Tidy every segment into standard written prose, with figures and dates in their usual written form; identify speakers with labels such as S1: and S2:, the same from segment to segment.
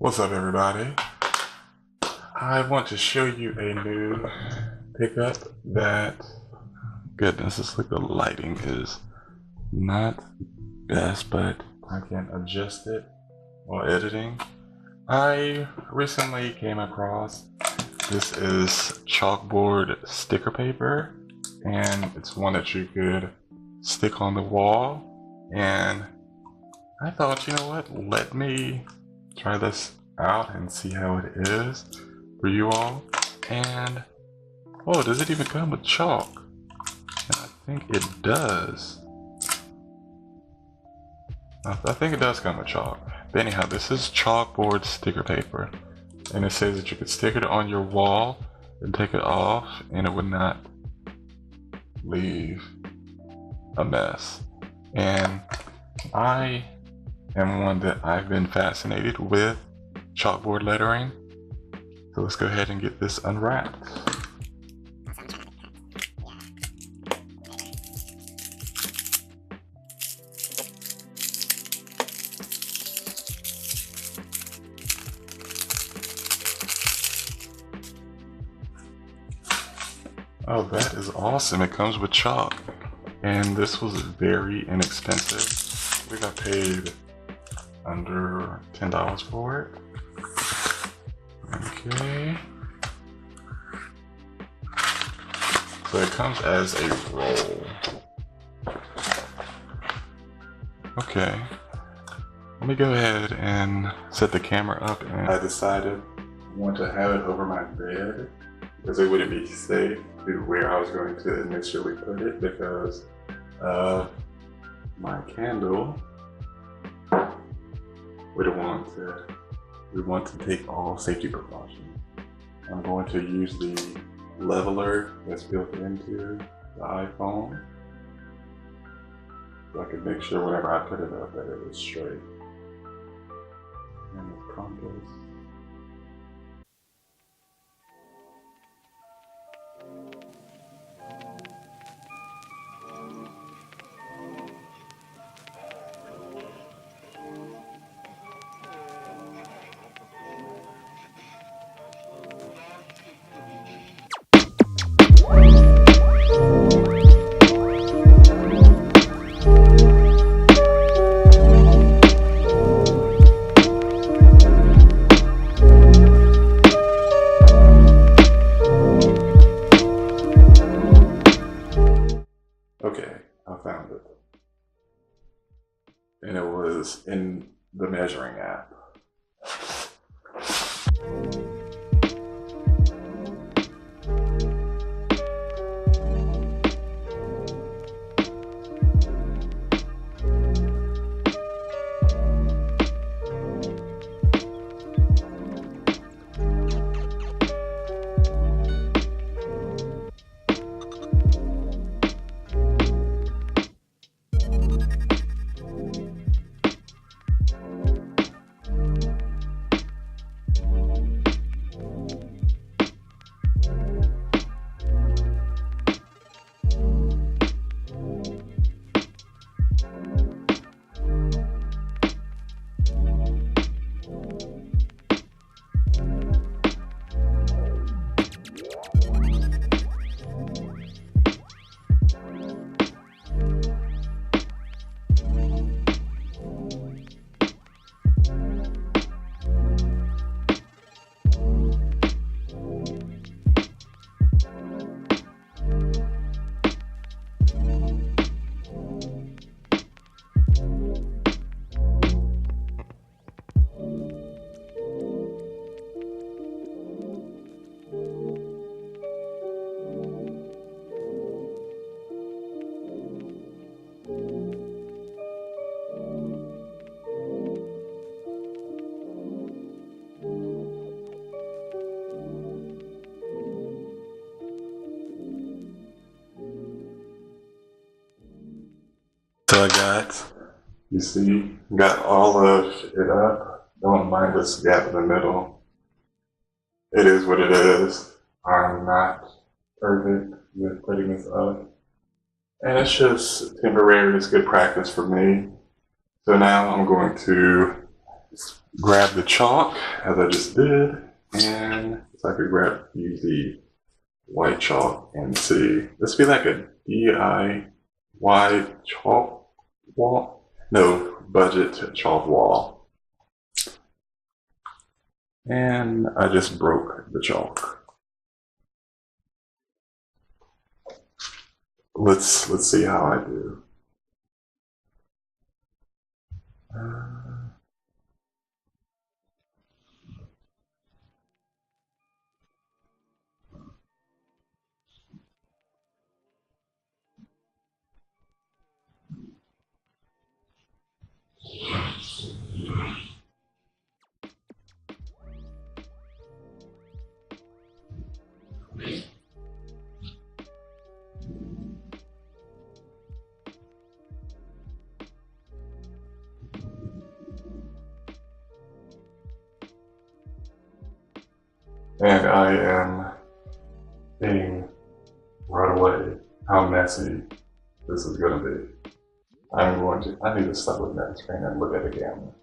S1: What's up, everybody? I want to show you a new pickup that, goodness, it's like the lighting is not best, but I can adjust it while editing. I recently came across, this is chalkboard sticker paper, and it's one that you could stick on the wall, and I thought, you know what, let me try this out and see how it is for you all. And oh, does it even come with chalk? And I think it does. I think it does come with chalk. But anyhow, this is chalkboard sticker paper, and it says that you could stick it on your wall and take it off and it would not leave a mess. And I am one that I've been fascinated with chalkboard lettering. So let's go ahead and get this unwrapped. Oh, that is awesome. It comes with chalk. And this was very inexpensive. I think I paid under $10 for it. Okay. So it comes as a roll. Okay. Let me go ahead and set the camera up, and I decided I want to have it over my bed because it wouldn't be safe to where I was going to initially put it because of my candle. We want to take all safety precautions. I'm going to use the leveler that's built into the iPhone so I can make sure whenever I put it up that it is straight. And the compass. Okay, I found it. And it was in the measuring app. So you see, got all of it up. Don't mind this gap in the middle. It is what it is. I'm not perfect with putting this up. And it's just temporary, it's good practice for me. So now I'm going to grab the chalk as I just did, and so I could use the white chalk and see. This would be like a DIY chalk wall. No, budget chalk wall. And I just broke the chalk. Let's see how I do. And I am seeing right away how messy this is going to be. I need to stop looking at the screen and look at the camera.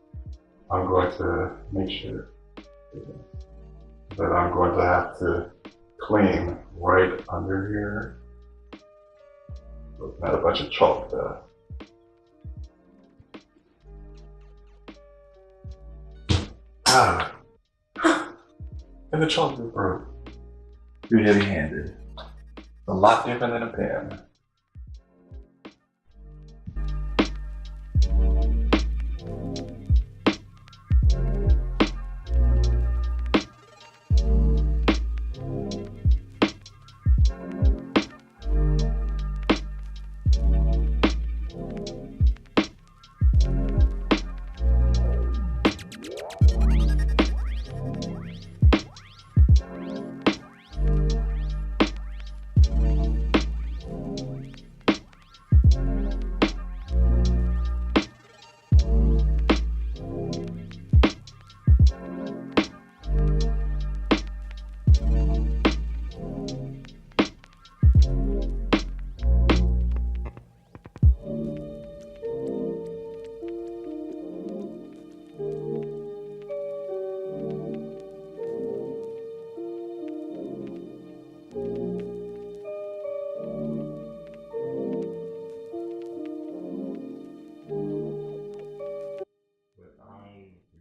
S1: I'm going to make sure that I'm going to have to clean right under here. Not a bunch of chalk though. Ah. And the chalk is broke. Too heavy-handed. A lot different than a pen.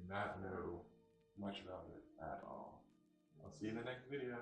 S1: Not know much about it at all. I'll see you in the next video.